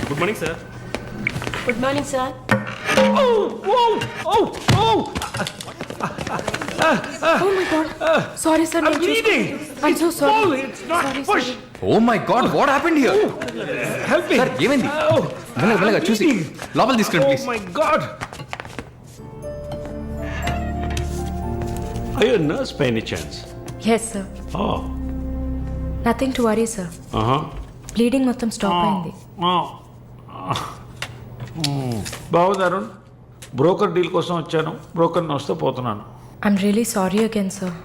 Good morning sir. Good morning sir. Oh my God. Sorry sir. I'm bleeding. I'm so sorry. It's not Sorry, push. sorry. Oh my God what happened here? Help me. Sir ఏమైంది? మెల్లగా చూసి లోపల తీసుకురండి Oh please. my God. Are you a nurse by any chance? Yes sir. Oh. Nothing to worry sir. Bleeding మొత్తం stop అయింది. బాగుంది Arun. Broker deal కోసం వచ్చాను. బ్రోకర్ని వస్తే పోతున్నాను. I'm really sorry again sir.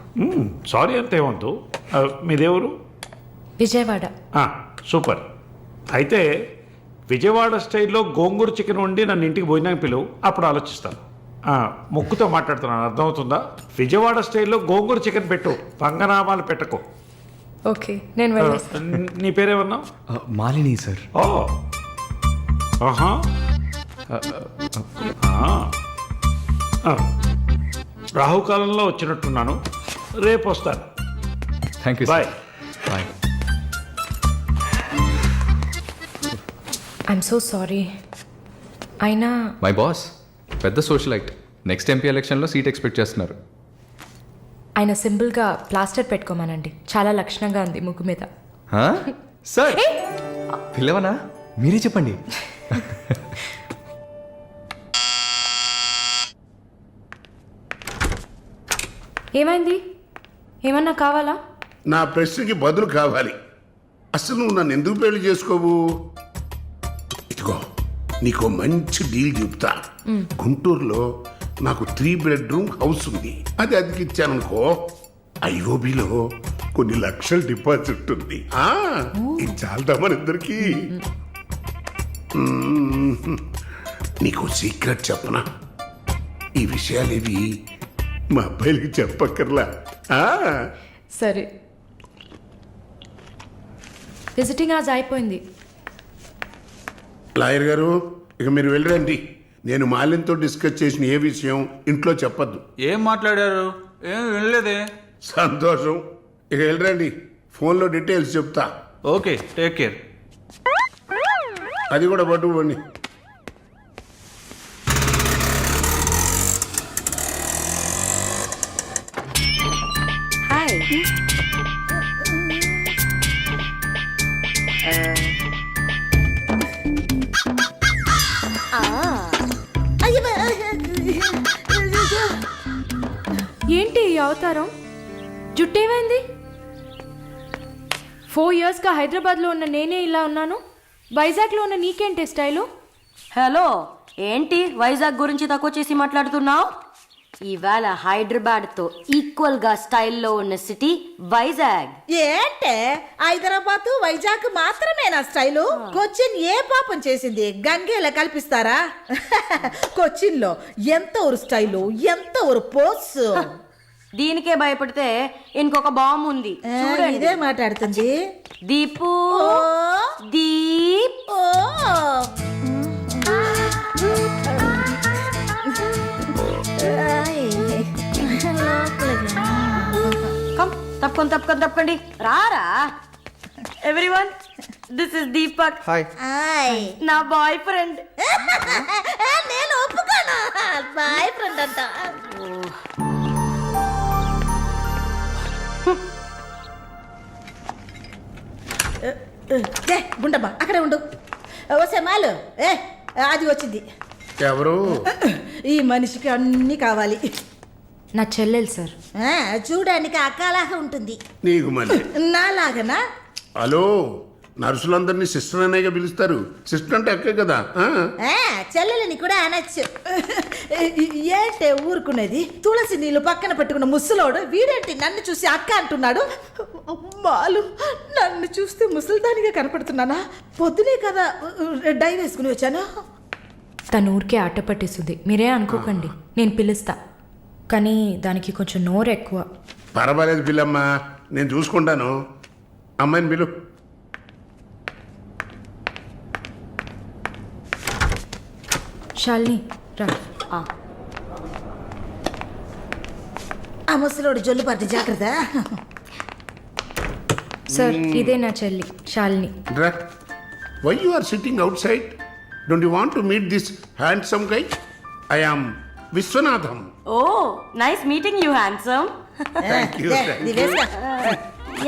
Sorry అంతే ఏమంతు. మీదేవరు? విజయవాడ. సూపర్. అయితే విజయవాడ స్టైల్లో గోంగూర చికెన్ వండి నన్ను ఇంటికి భోజనానికి పిలువు, అప్పుడు ఆలోచిస్తాను. ముక్కుతో మాట్లాడుతున్నాను, అర్థమవుతుందా? విజయవాడ స్టైల్లో గోంగూర చికెన్ పెట్టు, పంగనామాలు పెట్టకు. ఓకే నేను వెళ్ళేస్తాను. నీ పేరేమన్నావు? మాలిని సార్. ఓ ఆహా. రాహుకాలంలో వచ్చినట్టున్నాను. రేపు వస్తాను. Thank you bye. Bye. I'm so sorry. అయినా మై బాస్ పెద్ద సోషలైట్. నెక్స్ట్ ఎంపీ ఎలక్షన్లో సీట్ ఎక్స్పెక్ట్ చేస్తున్నారు. ఆయన సింపుల్గా ప్లాస్టర్ పెట్టుకోమానండి, చాలా లక్షణంగా ఉంది ముగ్గు మీద. సార్ పిల్లవనా? మీరే చెప్పండి. ఏమైంది? ఏమన్నా కావాలా? నా ప్రశ్నకి బదులు కావాలి. అసలు నువ్వు నన్ను ఎందుకు పెళ్లి చేసుకోవు? ఇదిగో నీకు మంచి డీల్ చెప్తా. గుంటూరులో నాకు 3 bedroom హౌస్ ఉంది. అది అదికి ఇచ్చాననుకో, ఐఓబిలో కొన్ని లక్షల డిపాజిట్ ఉంది. ఇది చాలదా మన ఇద్దరికి? నీకు సీక్రెట్ చెప్పనా? ఈ విషయాలేవి మా అబ్బాయిలకి చెప్పక్కర్లా. సరే. విజిటింగ్ ఆజ్ అయిపోయింది. లాయర్ గారు, ఇక మీరు వెళ్ళరండి. నేను మాలిన్తో డిస్కస్ చేసిన ఏ విషయం ఇంట్లో చెప్పద్దు. ఏం మాట్లాడారు? ఏం వినలేదే. సంతోషం. ఇక వెళ్ళరండి, ఫోన్లో డీటెయిల్స్ చెప్తా. Okay, take care. అది కూడా పట్టుకోండి. హాయ్. ఏంటి ఈ అవతారం? జుట్టేమైంది? 4 yearsగా హైదరాబాద్లో ఉన్న నేనే ఇలా ఉన్నాను, వైజాగ్లో ఉన్న నీకేంటి స్టైలు? హలో, ఏంటి వైజాగ్ గురించి తక్కువ చేసి మాట్లాడుతున్నావు? ఇవాళ హైదరాబాద్తో ఈక్వల్గా స్టైల్లో ఉన్న సిటీ వైజాగ్. ఏంటే హైదరాబాద్ వైజాగ్ మాత్రమేనా స్టైలు? కొచ్చిన్ ఏ పాపం చేసింది? గంగేలా కల్పిస్తారా? కొచ్చిన్ లో ఎంత ఒక స్టైలు, ఎంత ఒక పోస్. దీనికే భయపడితే ఇంకొక బాంబు ఉంది చూడండి. ఇదే మాట్లాడుతుంది. దీపు దీప్. తప్పకండి రారా. Everyone, this is Deepak. Hi. నా బాయ్ ఫ్రెండ్. నేను ఒప్పుకోను, బాయ్ ఫ్రెండ్ అంట. గుండమ్మా అక్కడే ఉండు. వస్తే మాలు అది వచ్చింది. ఎవరు? ఈ మనిషికి అన్ని కావాలి. నా చెల్లెలు సార్. చూడడానికి అక్కలాగా ఉంటుంది. నీకు మళ్ళీ నాలాగనా? హలో, నర్సులందరినీ సిస్టర్ అనేగా పిలుస్తారు. సిస్టర్ అంటే అక్కే కదా. చెల్లెలని కూడా అనొచ్చు. ఏంటే ఊరుకునేది? తులసి నీళ్ళు పక్కన పెట్టుకున్న ముసలోడు వీడేంటి నన్ను చూసి అక్క అంటున్నాడు? అమ్మాలు, నన్ను చూస్తే ముసలిదానిగా కనపడుతున్నానా? పొద్దునే కదా డై వేసుకుని వచ్చాను. తను ఊరికే ఆట పట్టిస్తుంది, మీరే అనుకోకండి. నేను పిలుస్తా, కానీ దానికి కొంచెం నోరు ఎక్కువ. పర్వాలేదు పిల్లమ్మా, నేను చూసుకుంటాను. అమ్మాయిని పిలు. శాలిని రా. ఆ ముసలోడు జొల్లు పడితే జాగ్రత్త. సార్ ఇదే నా చెల్లి శాలిని. రా. Why you are sitting outside? Don't you want to meet this handsome guy? I am Viswanatham. Oh nice meeting you handsome. Thank you, thank ఇది you. వేసుకో.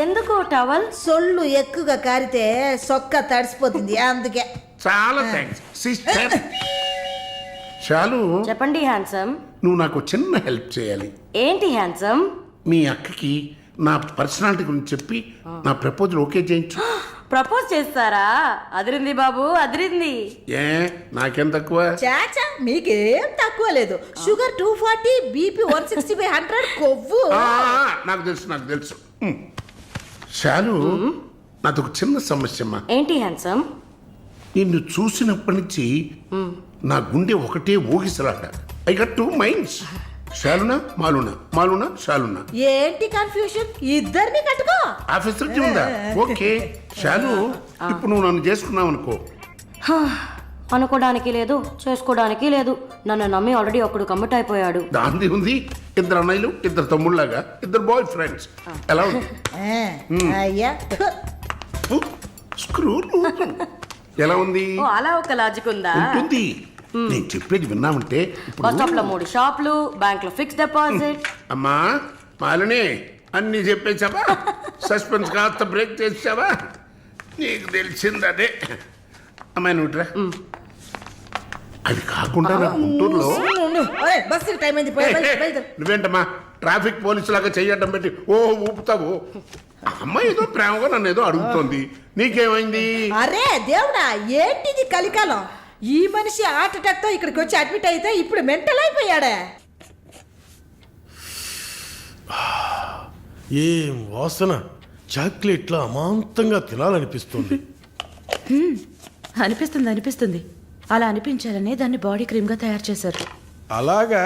ఎందుకు టవల్? సొల్లు ఎక్కువగా కారితే సొక్క తడిసిపోతుంది అందుకే. చాలా థ్యాంక్స్ సిస్టర్. చాలు, చెప్పండి హ్యాండ్సమ్. నువ్వు నాకు చిన్న హెల్ప్ చేయాలి. ఏంటి హ్యాండ్సమ్? మీ అక్కకి నా పర్సనాలిటీ గురించి చెప్పి నా ప్రపోజల్ ఓకే చేయించు. ప్రపోజ్ చేస్తారా? అదిరింది బాబు, అదిరింది. ఏ నాకేం తక్కువ? చాచా మీకేం తక్కువ లేదు. షుగర్ 240, బీపీ 160/100, కొవ్వు. నాకు తెలుసు, నాకు తెలుసు. చాలు, నాదొక చిన్న సమస్యమ్మా. ఏంటి హ్యాండ్సమ్? నిన్ను చూసినప్పటి నుంచి నా గుండె ఒకటే ఊగిసలాట. I got 2 minds. శాలునా మాలునా, మాలునా శాలునా. ఏంటి కన్ఫ్యూషన్? ఇద్దరిని కట్టుకో. ఆఫీసర్కి ఉందా? ఓకే శాలు, ఇప్పుడు నువ్వు నన్ను చేసుకున్నావు అనుకో. అనుకోవడానికి లేదు, చేసుకోవడానికి లేదు. నన్ను నమ్మి ఆల్రెడీ ఒకడు కమిట్ అయిపోయాడు. దాంది ఉంది. 2 అన్నయ్యలు, 2 తమ్ముళ్ళలాగా 2 బాయ్ ఫ్రెండ్స్. ఎలా ఉంది? అయ్యా స్క్రూ ఎలా ఉంది? ఓ అలా ఒక లాజిక్ ఉందా? ఉంటుంది. నేను చెప్పేది విన్నామంటే ఇప్పుడు బస్ స్టాప్ లో 3 షాపులు, బ్యాంక్ లో ఫిక్స్ డిపాజిట్. అమ్మా మాలిని అన్ని చెప్పేసావా? సస్పెన్స్ కాస్త బ్రేక్ చేసావా? నీకు తెలిసిందదే. అమ్మాయి నువ్వుట్రా. అది కాకుండా నా గుంటూరులో బస్సు టైం అయింది. బయలుదేరు. నువ్వేంటమ్మా ట్రాఫిక్ పోలీసు లాగా చెయ్యడం పెట్టి ఓ ఊపుతావు? ఆ అమ్మాయి ఏదో ప్రేమగా నన్ను ఏదో అడుగుతోంది. నీకేమైంది? అరే దేవుడా, ఏంటిది కలికాలం? ఈ మనిషి హార్ట్ అటాక్ తో ఇక్కడికి వచ్చి అడ్మిట్ అయితే ఇప్పుడు మెంటల్ అయిపోయాడే. ఏం వాసన! చాక్లెట్లా అమాంతంగా తినాలనిపిస్తుంది. అనిపిస్తుంది. అలా అనిపించాలనే దాన్ని బాడీ క్రీమ్గా తయారు చేశారు. అలాగా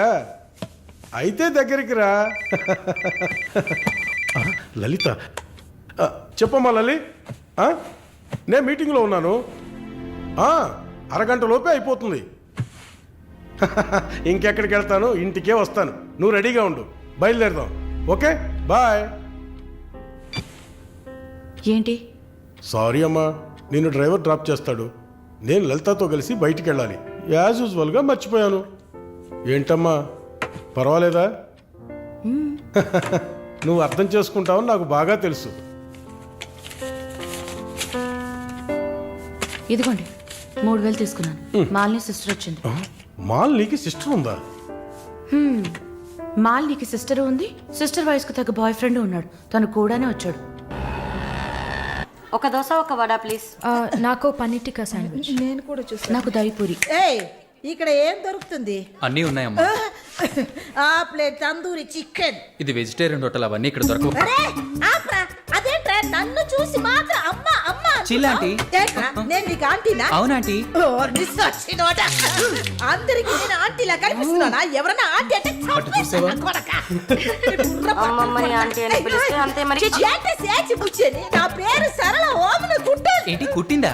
అయితే దగ్గరికి రా. లలిత, చెప్పమ్మా లలి. నేను మీటింగ్లో ఉన్నాను. అరగంట లోపే అయిపోతుంది. ఇంకెక్కడికి వెళ్తాను? ఇంటికే వస్తాను. నువ్వు రెడీగా ఉండు, బయలుదేరదాం. Okay bye. ఏంటి? సారీ అమ్మా, నిన్ను డ్రైవర్ డ్రాప్ చేస్తాడు. నేను లలితతో కలిసి బయటికి వెళ్ళాలి. యాజ్ యూజువల్గా మర్చిపోయాను. ఏంటమ్మా పర్వాలేదా? నువ్వు అర్థం చేసుకుంటావని నాకు బాగా తెలుసు. ఇదిగోండి 3000 తీసుకున్నాను. మాలిని సిస్టర్ వచ్చింది. మాలినికి సిస్టర్ ఉందా? మాలినికి సిస్టర్ ఉంది. సిస్టర్ వయసుకు తగ్గ బాయ్ ఫ్రెండ్ ఉన్నాడు. తను కూడానే వచ్చాడు. ఒక దోశ, ఒక వడ ప్లీజ్. నాకు పన్నీర్ టిక్కా శాండ్విచ్. నేను కూడా చూస్తాను. నాకు దహిపూరి. ఏయ్, ఇక్కడ ఏం దొరుకుతుంది? అన్నీ ఉన్నాయమ్మా. ఆ ప్లేట్ తందూరి చికెన్. ఇది వెజిటేరియన్ హోటల్, అవన్నీ ఇక్కడ దొరకవు. అరే ఆప్రా, అదేంట్రా నన్ను చూసి మాత్రం అమ్మ అమ్మ చిల్ ఆంటీ. ఏంట్రా, నేను నీకు ఆంటీనా? అవునాంటీ. అందరికి నేను ఆంటీలా కనిపిస్తున్నానా? ఎవరన్నా ఆంటీ అంటే చంపేస్తాను నా కొడకా. అమ్మమ్మని ఆంటీ అని పిలిస్తే అంతే మరి. ఏంటి సేచి బుచ్చేని? నా పేరు సరళ ఓమన కుట్టాలి. ఏంటి కుట్టిందా?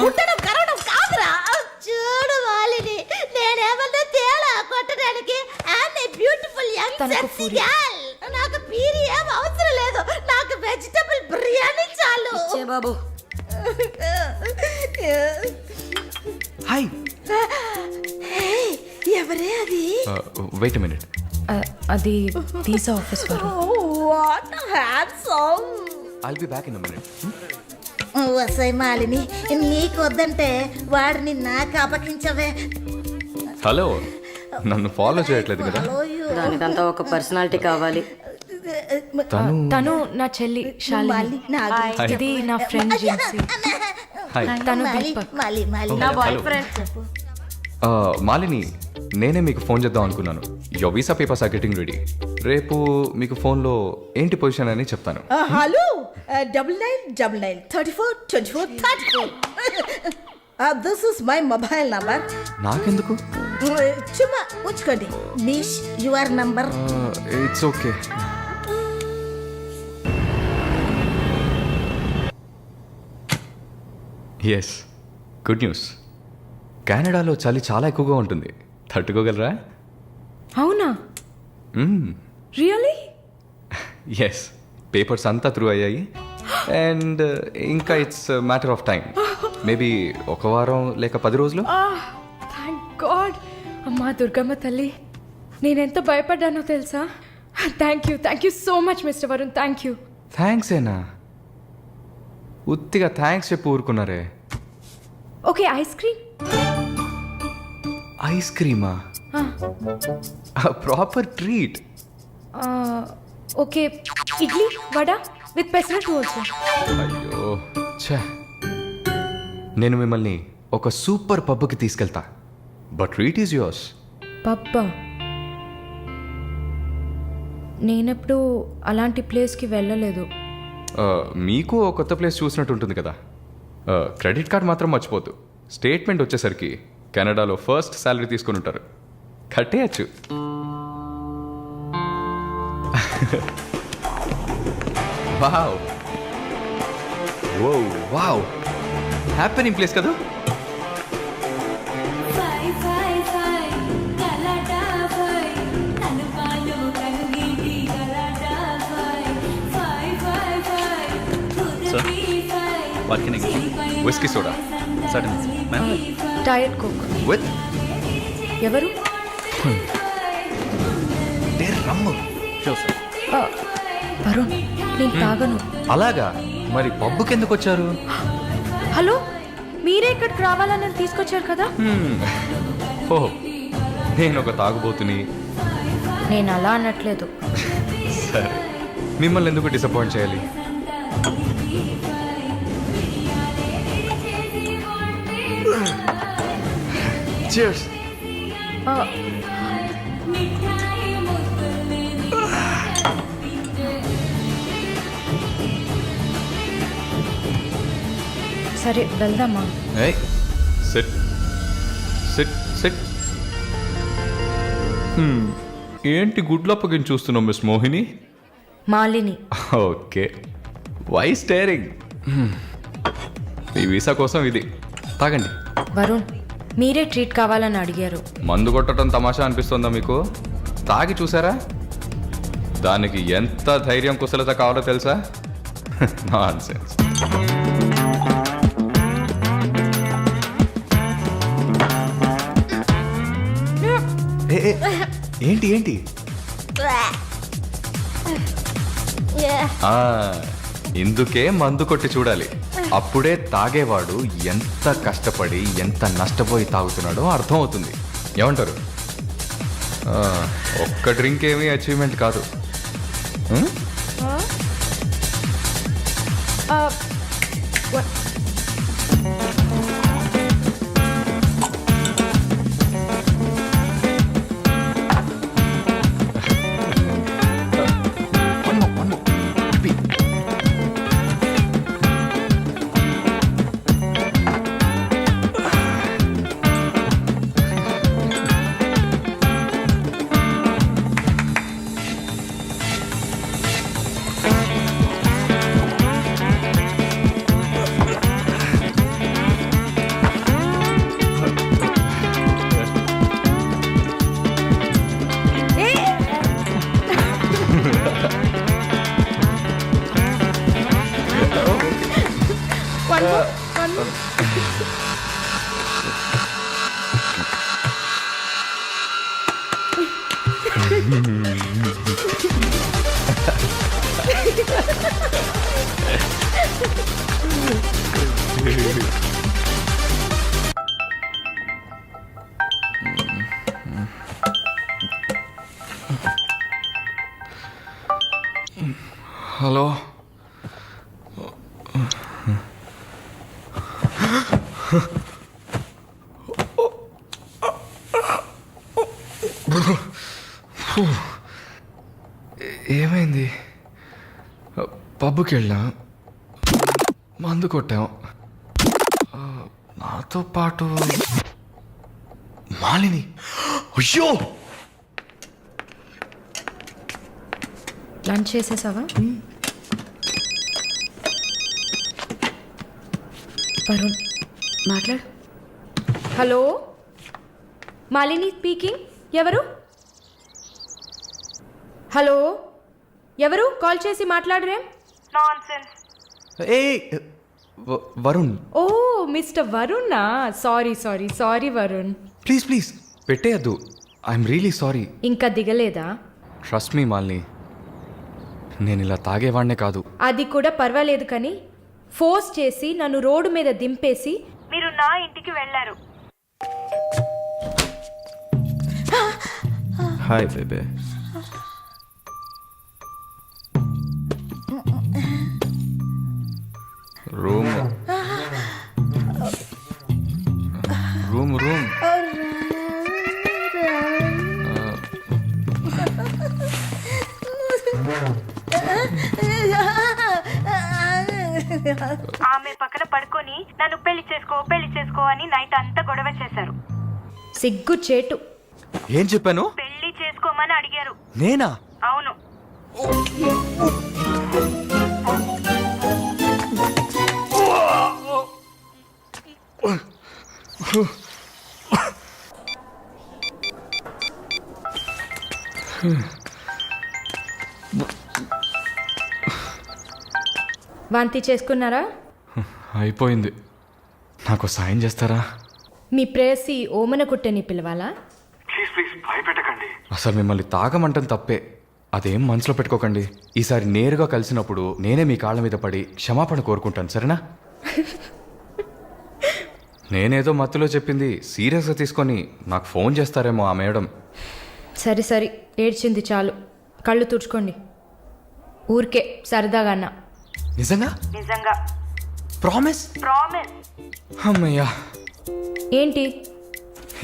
కుట్టడం కరవడం కాదురా. చూడు వాలిని, నేనేమన్నా తేలా కొట్టడానికి. ఆమె బ్యూటిఫుల్ యంగ్ సెక్సీ గర్ల్. నాకు పీరి ఏం అవసరం లేదు. నాకు వెజిటబుల్ బిర్యానీ చాలు. చే బాబు. హాయ్. ఎవరే అది? Wait minute. అది వీసా ఆఫీస్ వారు. What handsome. I'll be back in a minute. వసై మాలిని, నీకు వద్దంటే వాడిని నాకు అపకించవే. హలో, నన్ను ఫాలో చేయట్లేదు కదా? దానికంతా ఒక పర్సనాలిటీ కావాలి. తను నా చెల్లి శాలిని. హాయ్. ఇది నా ఫ్రెండ్ జిన్సీ. హాయ్. తను దీపక్. నా బాయ్ ఫ్రెండ్. మాలిని, నేనే మీకు ఫోన్ చేద్దాం అనుకున్నాను. Your visa papers are getting ready. రేపు మీకు ఫోన్లో ఏంటి పొజిషన్ అని చెప్తాను. Hello, 9999342434. This is my mobile number. నాకెందుకు? చుమ్మా ఉంచుకోండి. Miss your number. It's okay. Yes, good news. కెనడాలో చలి చాలా ఎక్కువగా ఉంటుంది. తట్టుకోగలరా? అవునా? రియలీ? ఎస్, పేపర్స్ అంతా త్రూ అయ్యాయి. అండ్ ఇంకా it's matter of time. Maybe ఒక వారం లేక 10 రోజులు. Thank God. అమ్మా దుర్గమ్మ తల్లి, నేనెంత భయపడ్డానో తెలుసా. Thank you so much mister Varun, thank you. Thanks ఏనా? ఉత్తిగా థ్యాంక్స్ చెప్పి ఊరుకున్నారే. Okay, ice cream. ఐస్ క్రీమా? Proper treat. Okay, idli vada with pesarattu also. అయ్యో ఛే, నేను మిమ్మల్ని ఒక సూపర్ పబ్కి తీసుకెళ్తా, బట్ ట్రీట్ ఈజ్ యువర్స్. పబ్బా? నేనెప్పుడు అలాంటి ప్లేస్కి వెళ్ళలేదు. మీకు ఒక కొత్త ప్లేస్ చూసినట్టు ఉంటుంది కదా. క్రెడిట్ కార్డ్ మాత్రం మర్చిపోద్దు. స్టేట్మెంట్ వచ్చేసరికి కెనడాలో ఫస్ట్ శాలరీ తీసుకుని ఉంటారు, కట్టేయచ్చు. వావ్ వావ్, హ్యాపెనింగ్ ప్లేస్ కదా. Whisky soda diet coke with ఎవరు? రమ్ము. వరుణ్, నేను తాగను. అలాగా? మరి పబ్బుకి ఎందుకు వచ్చారు? హలో, మీరే ఇక్కడికి రావాలని తీసుకొచ్చారు కదా. ఓహ్, నేను ఒక తాగుబోతుని. నేను అలా అనట్లేదు. సరే, మిమ్మల్ని ఎందుకు డిసప్పాయింట్ చేయాలి? Cheers. సరే వెళ్దామా? Hey, sit. ఏంటి గుడ్లప్పకి చూస్తున్నావు miss Mohini? Malini. Okay, why staring? మీ వీసా కోసం ఇది తాగండి. వరుణ్, మీరే ట్రీట్ కావాలని అడిగారు. మందు కొట్టడం తమాషా అనిపిస్తుందా మీకు? తాగి చూసారా? దానికి ఎంత ధైర్యం కుశలత కావాలో తెలుసా? నాన్సెన్స్. ఏంటి ఇందుకే మందు కొట్టి చూడాలి, అప్పుడే తాగేవాడు ఎంత కష్టపడి ఎంత నష్టపోయి తాగుతున్నాడో అర్థం అవుతుంది. ఏమంటారు? ఒక్క డ్రింక్ ఏమీ అచీవ్మెంట్ కాదు. హలో, ఏమైంది? పబ్కి వెళ్ళాం, మందు కొట్టాం, నాతో పాటు మాలిని. అయ్యో, లంచ్ చేసేసావా? వరుణ్ మాట్లాడు. Hello, Malini speaking. ఎవరు? హలో, ఎవరు? కాల్ చేసి మాట్లాడరేం? ఏ వరుణ్ ఓ మిస్టర్ వరుణా sorry sorry sorry Varun. Please please పెట్టేయద్దు. I'm really sorry. ఇంకా దిగలేదా? ట్రస్ట్ మీ మాలిని, నేను ఇలా తాగేవాడినే కాదు. అది కూడా పర్వాలేదు కానీ ఫోర్స్ చేసి నన్ను రోడ్డు మీద దింపేసి మీరు నా ఇంటికి వెళ్ళారు. హాయ్ బేబే. రూమ్ రూమ్ రూమ్ ఆమె పక్కన పడుకొని నన్ను పెళ్లి చేసుకో అని నైట్ అంతా గొడవ చేశారు. సిగ్గు చేటు. ఏం చెప్పాను? పెళ్లి చేసుకోమని అడిగారు. నేనా? అవును. వాంతి చేసుకున్నారా? అయిపోయింది. నాకు సాయం చేస్తారా? మీ ప్రేయసి ఓమన కుట్టని పిలవాలా? Please please భయపెట్టకండి. అసలు మిమ్మల్ని తాగమంటం తప్పే, అదేం మనసులో పెట్టుకోకండి. ఈసారి నేరుగా కలిసినప్పుడు నేనే మీ కాళ్ళ మీద పడి క్షమాపణ కోరుకుంటాను, సరేనా? నేనేదో మత్తులో చెప్పింది సీరియస్గా తీసుకొని నాకు ఫోన్ చేస్తారేమో ఆ మేడం. సరే సరే ఏడ్చింది చాలు, కళ్ళు తుడుచుకోండి. ఊరికే సరదాగా అన్నా. నిజంగా? నిజంగా. ప్రామిస్? ప్రామిస్. అమ్మయ్యా. ఏంటి?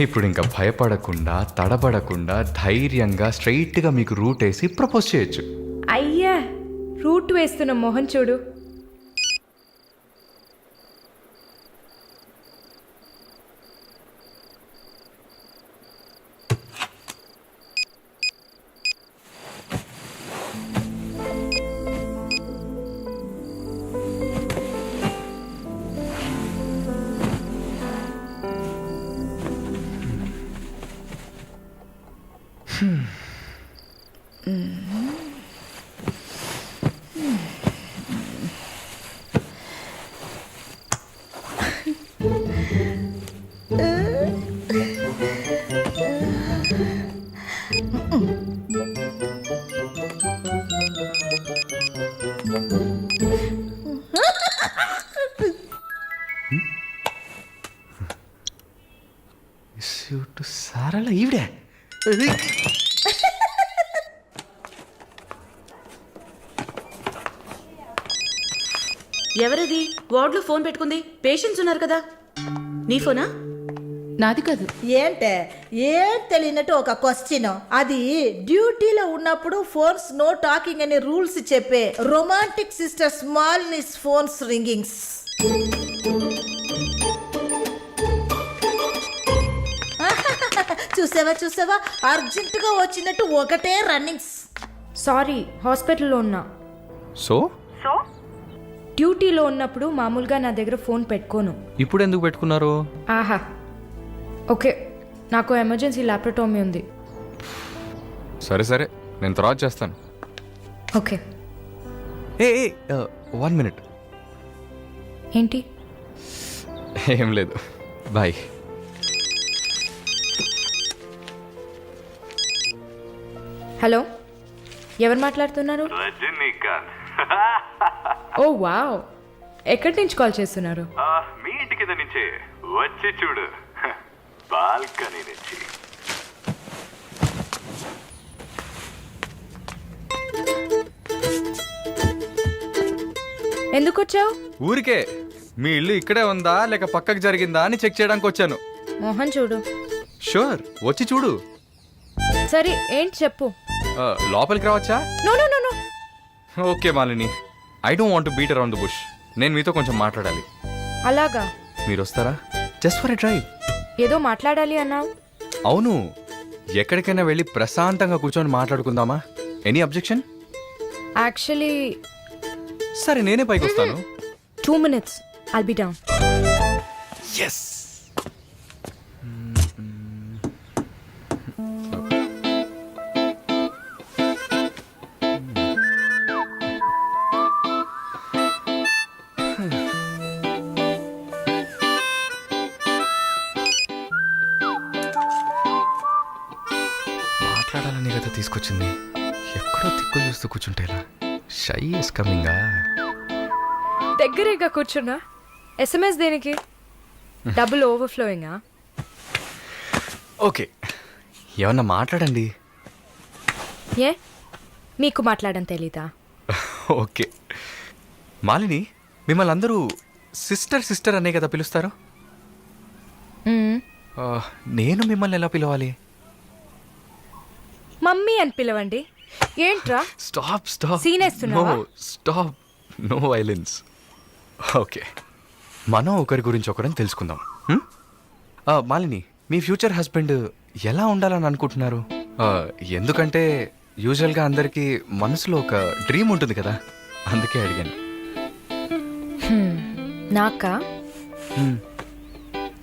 ఇప్పుడు ఇంకా భయపడకుండా తడబడకుండా ధైర్యంగా స్ట్రైట్గా మీకు రూట్ వేసి ప్రపోజ్ చేయొచ్చు. అయ్యా రూట్ వేస్తున్న మొహం చూడు. సారలా ఈవిడే. ఎవరది వార్డులో ఫోన్ పెట్టుకుంది? పేషెంట్స్ ఉన్నారు కదా. నీ ఫోనా? నాది కాదు. ఏంటే ఏం తెలియనట్టు ఒక క్వశ్చన్. అది డ్యూటీలో ఉన్నప్పుడు ఫోన్స్ నో టాకింగ్ అనే రూల్స్ చెప్పే romantic sister smallness phones ringings. చూసావా అర్జెంటుగా వచ్చినట్టు ఒకటే రన్నింగ్స్. సారీ హాస్పిటల్లో ఉన్నా. సో డ్యూటీలో ఉన్నప్పుడు మామూలుగా నా దగ్గర ఫోన్ పెట్టుకోను. ఇప్పుడు ఎందుకు పెట్టుకున్నారు? ఆహా ఓకే, నాకు ఎమర్జెన్సీ ల్యాప్రటోమీ ఉంది. సరే సరే, నేను తర్వాత చేస్తాను. ఓకే. ఏ 1 minute. ఏంటి? ఏం లేదు, బాయ్. హలో, ఎవరు మాట్లాడుతున్నారు? ఓ వావ్, ఎక్కడి నుంచి కాల్ చేస్తున్నారు? మీ ఇంటి కింద నుంచే, వచ్చి చూడు, బాల్కనీ నుంచి. ఎందుకు వచ్చావు? ఊరికే మీ ఇల్లు ఇక్కడే ఉందా లేక పక్కకు జరిగిందా అని చెక్ చేయడానికి వచ్చాను. మోహన్ చూడు. షూర్, వచ్చి చూడు. సరే ఏంటి చెప్పు. లోపలికి రావచ్చా? No no no no. Okay Malini, I don't want to beat around the bush. నేను మీతో కొంచెం మాట్లాడాలి. అలాగా? మీరు వస్తారా? Just for a drive. ఏదో మాట్లాడాలి అన్నావు. అవును, ఎక్కడికైనా వెళ్ళి ప్రశాంతంగా కూర్చొని మాట్లాడుకుందామా? Any objection? యాక్చువల్లీ సరే, నేనే పైకి వస్తాను. 2 minutes, I'll be down. Yes. తీసుకొచ్చింది. ఎక్కడో తిక్కులు చూస్తూ కూర్చుంటేలా. Shy is కమింగా. దగ్గరేగా కూర్చున్నా. ఎస్ఎంఎస్ దేనికి? డబుల్ ఓవర్ఫ్లోయింగా? ఓకే, ఏమన్నా మాట్లాడండి. ఏ మీకు మాట్లాడడం తెలీదా? ఓకే మాలిని, మిమ్మల్ని అందరూ సిస్టర్ సిస్టర్ అనే కదా పిలుస్తారు? మ్మ్. నేను మిమ్మల్ని ఎలా పిలవాలి? మమ్మీ అని పిలవండి. ఏంట్రా స్టాప్ స్టాప్. Scene వేస్తున్నావా? Stop, no violence. ఓకే, మనం ఒకరి గురించి ఒకరిని తెలుసుకుందాం. మాలిని, మీ ఫ్యూచర్ హస్బెండ్ ఎలా ఉండాలని అనుకుంటున్నారు? ఎందుకంటే యూజువల్గా అందరికీ మనసులో ఒక డ్రీమ్ ఉంటుంది కదా, అందుకే అడిగాను. నాకా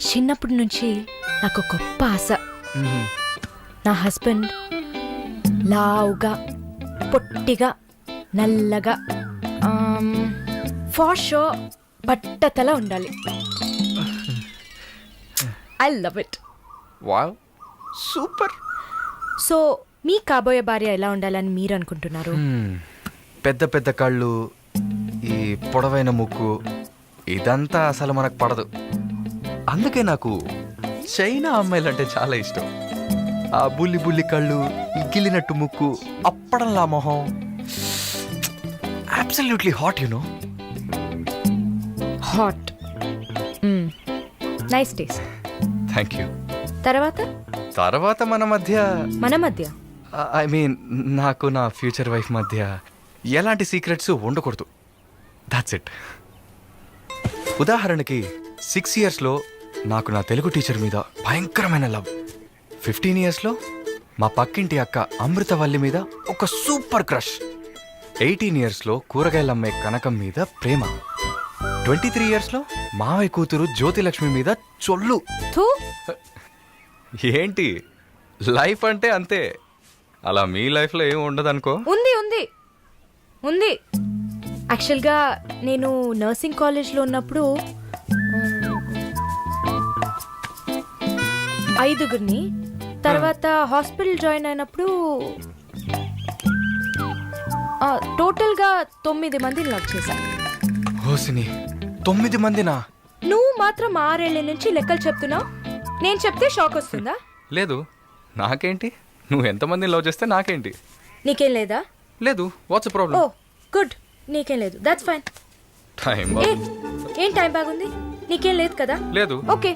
చిన్నప్పటి నుంచి నాకు గొప్ప ఆశ. నా హస్బెండ్ లావుగా, పొట్టిగా, నల్లగా, ఫార్ షో బట్టతల ఉండాలి. I love it. Wow, super. So మీ కాబోయే భార్య ఎలా ఉండాలని మీరు అనుకుంటున్నారు? పెద్ద పెద్ద కళ్ళు, ఈ పొడవైన ముక్కు, ఇదంతా అసలు మనకు పడదు. అందుకే నాకు చైనా అమ్మాయిలంటే చాలా ఇష్టం. ఆ బుల్లి బుల్లి కళ్ళు, గిల్లినట్టు ముక్కు, అప్పడంలా మొహం, absolutely hot, you know. Hot. Nice taste. Thank you. తర్వాత మన మధ్య ఐ మీన్ నాకు నా ఫ్యూచర్ వైఫ్ మధ్య ఎలాంటి సీక్రెట్స్ ఉండకూడదు. That's it. ఉదాహరణకి 6 yearsలో నాకు నా తెలుగు టీచర్ మీద భయంకరమైన లవ్. 15 yearsలో మా పక్కింటి అక్క అమృతవల్లి మీద ఒక సూపర్ క్రష్. 18 yearsలో కూరగాయలమ్మే కనకం మీద ప్రేమ. 23 yearsలో మావయ్య కూతురు జ్యోతిలక్ష్మి మీద చొల్లు. థూ. ఏంటి, లైఫ్ అంటే అంతే. అలా మీ లైఫ్లో ఏమి ఉండదు అనుకో. ఉంది ఉంది ఉంది. యాక్చువల్గా నేను నర్సింగ్ కాలేజ్లో ఉన్నప్పుడు 5గురిని, తర్వాత హాస్పిటల్ జాయిన్ అయినప్పుడు టోటల్గా 9 మందిని లవ్ చేశాను. హోసిని, 9 మందినా? నువ్వు మాత్రం 6 ఏళ్ల నుంచి లెక్కలు చెప్తున్నావు. నేను చెప్తే షాక్ వస్తుందా? లేదు, నాకేంటి, నువ్వు ఎంతమందిని లవ్ చేస్తే నాకేంటి. నీకేం లేదా? లేదు. వాట్స్ ఓ ప్రాబ్లం? గుడ్, నీకేం లేదు. That's fine. టైం ఏ ఏం టైం బాగుంది? నీకేం లేదు కదా? లేదు. Okay,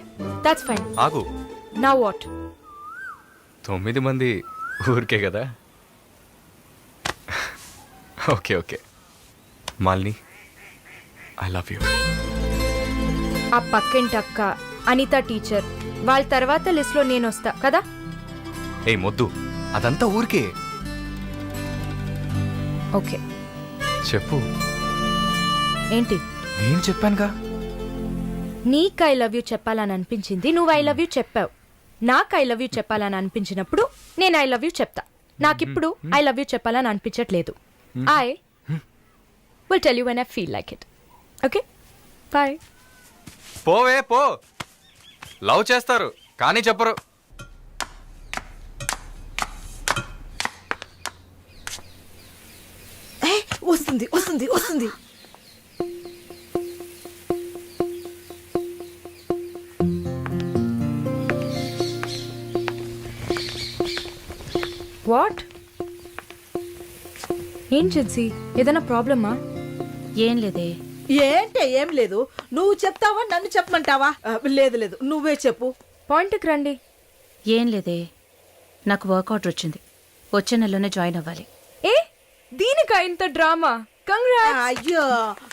that's fine. ఆగు. Now what? 9 మంది ఊరికే కదా. Okay okay Malini, I love you. ఆ పక్కింటి అక్క, అనిత టీచర్, వాళ్ళ తర్వాత లిస్ట్లో నేను వస్తా కదా. ఏ మొద్దు, అదంతా ఊరికే. ఓకే చెప్పు. ఏంటి? నేను చెప్పానుగా. నీకు ఐ లవ్ యూ చెప్పాలని అనిపించింది, నువ్వు ఐ లవ్ యూ చెప్పావు. నాకు ఐ లవ్ యూ చెప్పాలని అనిపించినప్పుడు నేను ఐ లవ్ యూ చెప్తా. నాకిప్పుడు ఐ లవ్ యూ చెప్పాలని అనిపించట్లేదు. I will tell you when I feel like it. Okay bye. పోవే పో. లవ్ చేస్తారు కానీ చెప్పరు. వస్తుంది వస్తుంది వస్తుంది. వాట్? ఏం జిన్సీ, ఏదైనా ప్రాబ్లమా? ఏం లేదే. ఏంటే ఏం లేదు. నువ్వు చెప్తావా నన్ను చెప్పమంటావా? లేదు లేదు, నువ్వే చెప్పు. పాయింట్కి రండి. ఏం లేదే, నాకు వర్క్ ఆర్డర్ వచ్చింది. వచ్చే నెలలోనే జాయిన్ అవ్వాలి. ఏ దీనికా ఇంత డ్రామా? కంగ్రాట్స్. అయ్యో,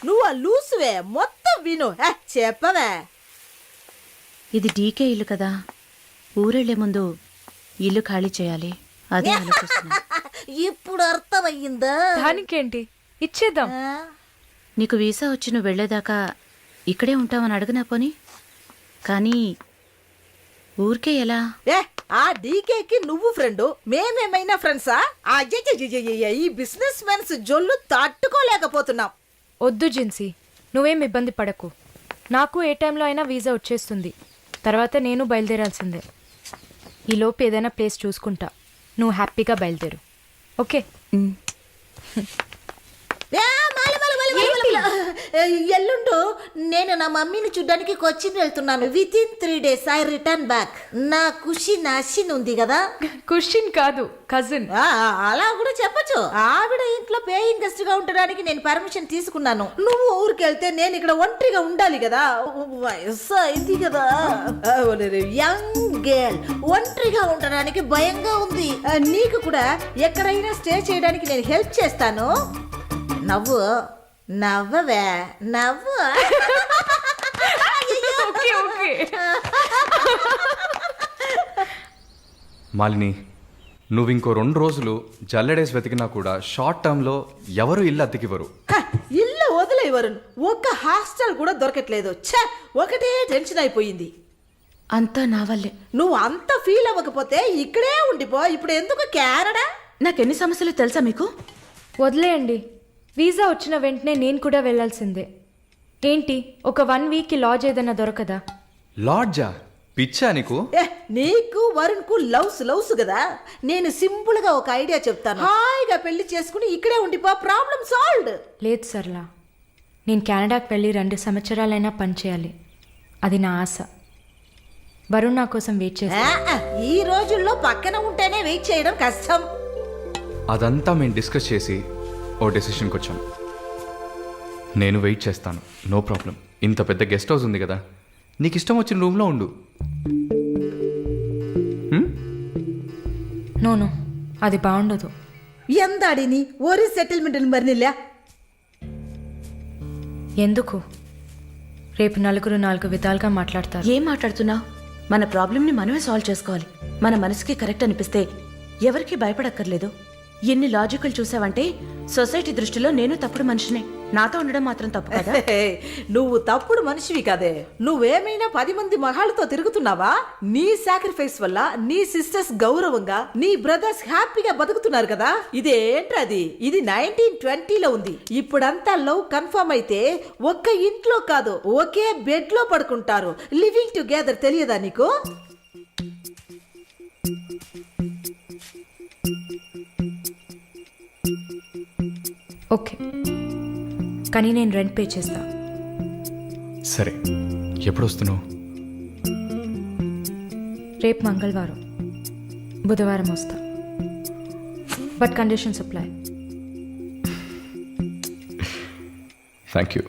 నువ్వు ఆ లూసువే, మొత్తం విను. చెప్పవే. ఇది డీకే ఇల్లు కదా, ఊరెళ్లే ముందు ఇల్లు ఖాళీ చేయాలి. అదే ఆలోచిస్తున్నా. ఇప్పుడు అర్థమయ్యిందా? దానికేంటి, ఇచ్చేద్దాం. నీకు వీసా వచ్చి నువ్వు వెళ్లేదాకా ఇక్కడే ఉంటావని అడగనా పోని. కానీ ఊరికే ఎలా? ఆ డీకేకి నువ్వు ఫ్రెండు, మేమేమైనా ఫ్రెండ్సా? ఈ బిజినెస్ మెన్స్ జొల్లు తట్టుకోలేకపోతున్నాం. వద్దు జిన్సీ, నువ్వేం ఇబ్బంది పడకు. నాకు ఏ టైంలో అయినా వీసా వచ్చేస్తుంది. తర్వాత నేను బయలుదేరాల్సిందే. ఈలోపు ఏదైనా ప్లేస్ చూసుకుంటా. నువ్వు హ్యాపీగా బయలుదేరు. ఓకే ఎల్లుండు నేను నా మమ్మీని చూడ్డానికి కొచ్చిన్ వెళ్తున్నాను. With in 3 days I return back. నా ఖుషి నాశిన్ ఉంది కదా. క్వశ్చన్ కాదు కజిన్. అలా కూడా చెప్పచ్చు. ఆవిడ ఇంట్లో పేయింగ్ గెస్ట్ గా ఉండడానికి నేను పర్మిషన్ తీసుకున్నాను. నువ్వు ఊరికి వెళ్తే నేను ఇక్కడ ఒంటరిగా ఉండాలి కదా. వయసు అయింది కదా. యంగ్ గర్ల్ ఒంటరిగా ఉండడానికి భయంగా ఉంది. నీకు కూడా ఎక్కడైనా స్టే చేయడానికి నేను హెల్ప్ చేస్తాను. నవ్వు నవ్వవే నవ్వు. Okay okay. మాలిని, నువ్వు ఇంకో 2 రోజులు జల్లెడేసి వెతికినా కూడా షార్ట్ టర్మ్లో ఎవరు ఇల్లు అద్దెకివ్వరు. ఇల్లు వదిలేవరు. ఒక్క హాస్టల్ కూడా దొరకట్లేదు. ఛ, ఒకటే టెన్షన్ అయిపోయింది. అంతా నా వల్లే. నువ్వు అంత ఫీల్ అవ్వకపోతే ఇక్కడే ఉండిపో. ఇప్పుడు ఎందుకు కెనడా? నాకెన్ని సమస్యలు తెలుసా మీకు? వదిలేయండి. వీసా వచ్చిన వెంటనే నేను కూడా వెళ్ళాల్సిందే. ఏంటి ఒక 1 weekకి లాడ్జ్ ఏదైనా దొరకదా? లాడ్జా? పిచ్చా నీకు? నీకు వరుణ్ కు లవ్స్ కదా. నేను సింపుల్ గా ఒక ఐడియా చెప్తాను. హాయిగా పెళ్లి చేసుకుని ఇక్కడే ఉండిపో. Problem solved. లేదు సర్లా, నేను కెనడాకి వెళ్ళి 2 సంవత్సరాలైనా పనిచేయాలి. అది నా ఆశ. వరుణ్ నా కోసం వెయిట్ చేస్తా. ఈ రోజుల్లో పక్కన ఉంటేనే వెయిట్ చేయడం కష్టం. అదంతా మేము డిస్కస్ చేసి ఓ డెసిషన్కి వచ్చాం. నేను వెయిట్ చేస్తాను, నో ప్రాబ్లం. ఇంత పెద్ద గెస్ట్ హౌస్ ఉంది కదా, నీకు ఇష్టం వచ్చిన రూమ్లో ఉండు. నో అది బాగుండదు. ఎందాడిని ఒరి సెటిల్మెంట్ మరినిల్ల. ఎందుకు? రేపు నలుగురు 4 విధాలుగా మాట్లాడతారు. ఏం మాట్లాడుతున్నావు? మన ప్రాబ్లంని మనమే సాల్వ్ చేసుకోవాలి. మన మనసుకి కరెక్ట్ అనిపిస్తే ఎవరికి భయపడక్కర్లేదు. ఎన్ని లాజికల్ చూసావంటే సొసైటీ దృష్టిలో నేను తప్పుడు మనిషినే. నాతో ఉండడం మాత్రం తప్పు కదా? నువ్వు తప్పుడు మనిషివి కదే. నువ్వేమైనా 10 మంది మగాళ్ళతో తిరుగుతున్నావా? నీ సాక్రిఫైస్ వల్ల నీ సిస్టర్స్ గౌరవంగా, నీ బ్రదర్స్ హ్యాపీగా బతుకుతున్నారు కదా. ఇదేంటది? ఇది 1920లో ఉంది. ఇప్పుడంతా లవ్ కన్ఫర్మ్ అయితే ఒక్క ఇంట్లో కాదు, ఒకే బెడ్ లో పడుకుంటారు. లివింగ్ టుగెదర్ తెలియదా నీకు? ఓకే, కానీ నేను రెంట్ పే చేస్తా. సరే, ఎప్పుడు వస్తున్నావు? రేపు మంగళవారం, బుధవారం వస్తా. But conditions apply. Thank you.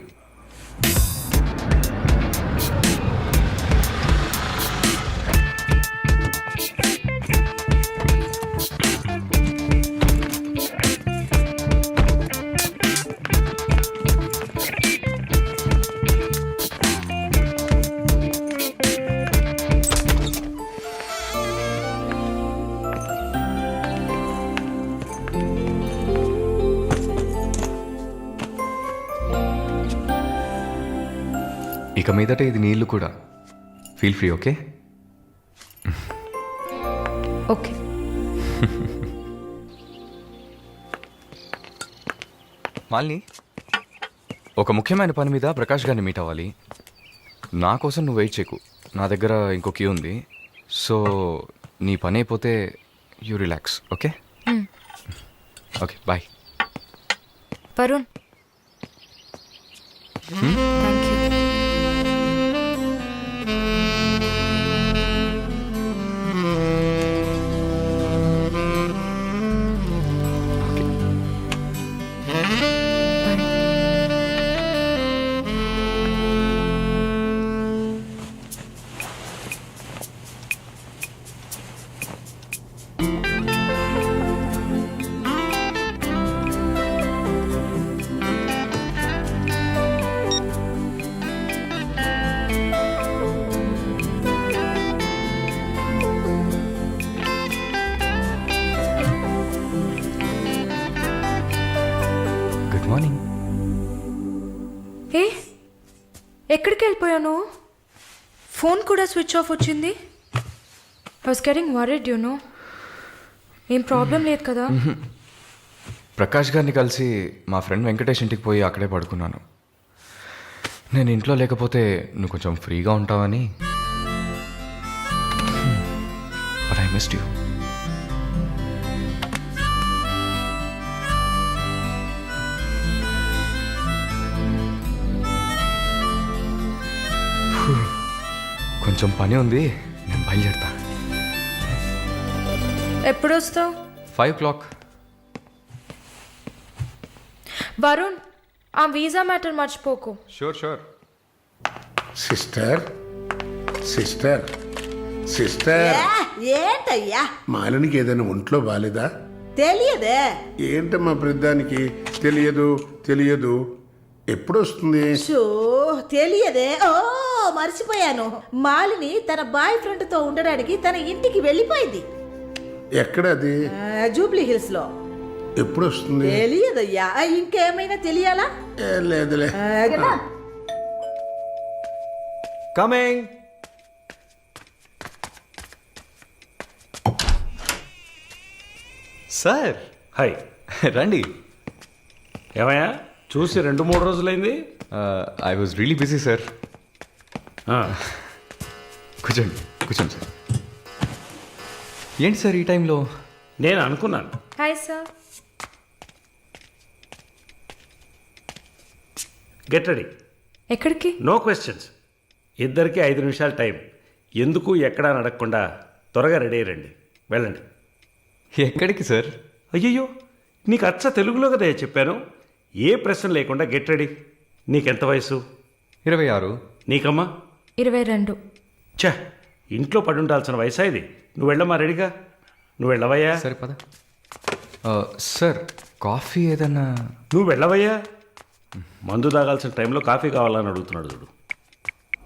ఇక మీదట ఇది నీళ్ళు కూడా. Feel free. Okay okay. Malini, ఒక ముఖ్యమైన పని మీద ప్రకాష్ గారిని మీట్ అవ్వాలి. నా కోసం నువ్వు వెయిట్ చేయకు. నా దగ్గర ఇంకో కీ ఉంది. సో నీ పని అయిపోతే you relax. Okay okay, bye. Varun, thank you. Good morning. ఏ ఎక్కడికి వెళ్ళిపోయాను? ఫోన్ కూడా స్విచ్ ఆఫ్ వచ్చింది. I was getting worried, you know. ఏం ప్రాబ్లం లేదు కదా? ప్రకాష్ గారిని కలిసి మా ఫ్రెండ్ వెంకటేష్ ఇంటికి పోయి అక్కడే పడుకున్నాను. నేను ఇంట్లో లేకపోతే నువ్వు కొంచెం ఫ్రీగా ఉంటావని. But I missed you. కొంచెం పని ఉంది, నేను బయలుదేరుతా. ఎప్పుడు వస్తావు? 5 o'clock. వరుణ్, ఆ వీసా మ్యాటర్ మర్చిపోకు. షూర్. సిస్టర్ సిస్టర్ సిస్టర్ ఏంటయ్యా మాలినికి ఏదైనా ఒంట్లో బాలేదా? తెలియదే. ఏంటమ్మా ప్రతిదానికి తెలియదు ఎప్పుడు వస్తుంది? షో తెలియదే. ఓ మర్చిపోయాను. మాలిని తన బాయ్ ఫ్రెండ్ తో ఉండడానికి తన ఇంటికి వెళ్ళిపోయింది. ఎక్కడది? జూబ్లీ హిల్స్ లో. ఎప్పుడు వస్తుంది? తెలియదయ్యా. ఇంకేమైనా తెలియాలా? లేదులే. కమింగ్. Sir hi. రండి. ఏమయ్యా చూసి 2-3 రోజులైంది. I was really busy sir. ఆ, కూర్చోండి సార్. ఏంటి సార్ ఈ టైంలో? నేను అనుకున్నాను. Hi sir. Get ready. ఎక్కడికి? No questions. ఇద్దరికి 5 నిమిషాలు టైం. ఎందుకు ఎక్కడా నడకుండా త్వరగా రెడీ అయ్యండి. వెళ్ళండి. ఎక్కడికి సార్? అయ్యయ్యో, నీకు అచ్చ తెలుగులో కదా చెప్పాను. ఏ ప్రశ్న లేకుండా గెట్ రెడీ. నీకెంత వయసు? 26. నీకమ్మా? 22. ఛా, ఇంట్లో పడి ఉండాల్సిన వయసా ఇది? నువ్వు వెళ్ళమ్మా రెడీగా. నువ్వు వెళ్ళవయ్యా. సరే పద. సార్ కాఫీ ఏదన్నా? నువ్వు వెళ్ళవయ్యా. మందు తాగాల్సిన టైంలో కాఫీ కావాలని అడుగుతున్నాడు చూడు.